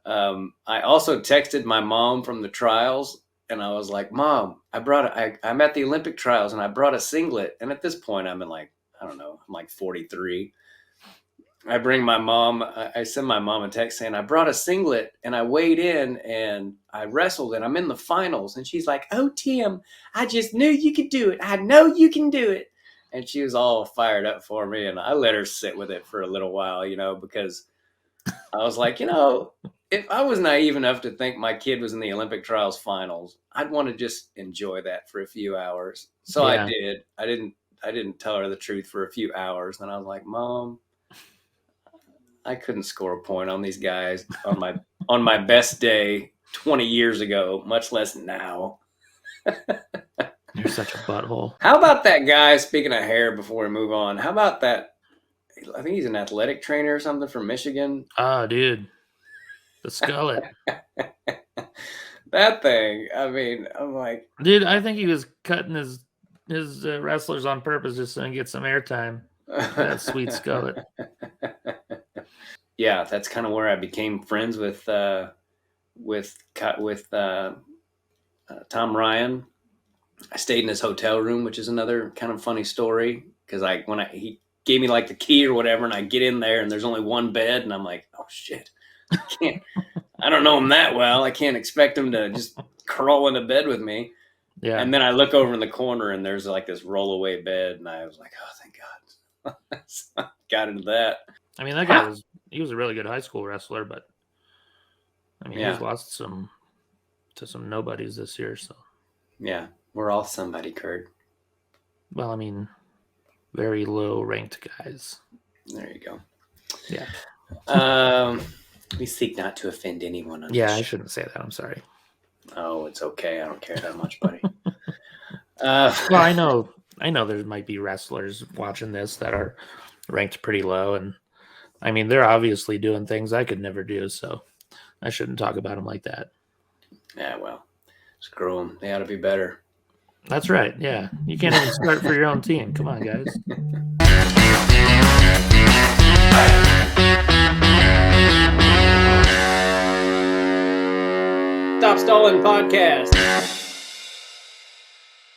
I also texted my mom from the trials, and I was like, "Mom, I'm at the Olympic trials, and I brought a singlet." And at this point, I'm in like, I don't know, I'm like 43. I bring my mom. I send my mom a text saying I brought a singlet and I weighed in and I wrestled and I'm in the finals. And she's like, "Oh, Tim, I just knew you could do it. I know you can do it." And she was all fired up for me, and I let her sit with it for a little while, because I was like, if I was naive enough to think my kid was in the Olympic trials finals, I'd want to just enjoy that for a few hours. So I Yeah. did. I didn't tell her the truth for a few hours. Then I was like, "Mom, I couldn't score a point on these guys on my best day 20 years ago, much less now." You're such a butthole. How about that guy, speaking of hair before we move on, how about that? I think he's an athletic trainer or something from Michigan. Oh, dude. The skullet. That thing, I mean, I'm like, Dude, I think he was cutting his wrestlers on purpose just so he can get some airtime. That sweet skullet. Yeah, that's kind of where I became friends with Tom Ryan. I stayed in his hotel room, which is another kind of funny story, because he gave me like the key or whatever, and I get in there and there's only one bed, and I'm like, "Oh shit, I don't know him that well. I can't expect him to just crawl into bed with me." Yeah. And then I look over in the corner and there's like this rollaway bed, and I was like, "Oh, thank God." So I got into that. I mean, that guy was a really good high school wrestler, but I mean, Yeah. he's lost to some nobodies this year. So, Yeah, we're all somebody, Curt. well, I mean, very low ranked guys. There you go. Yeah. We seek not to offend anyone. Yeah, I shouldn't say that. I'm sorry. Oh, it's okay. I don't care that much, buddy. Well, I know there might be wrestlers watching this that are ranked pretty low, and I mean, they're obviously doing things I could never do, so I shouldn't talk about them like that. Yeah, well, screw them. They ought to be better. That's right. Yeah, you can't even start for your own team. Come on, guys. Stop Stalling Podcast.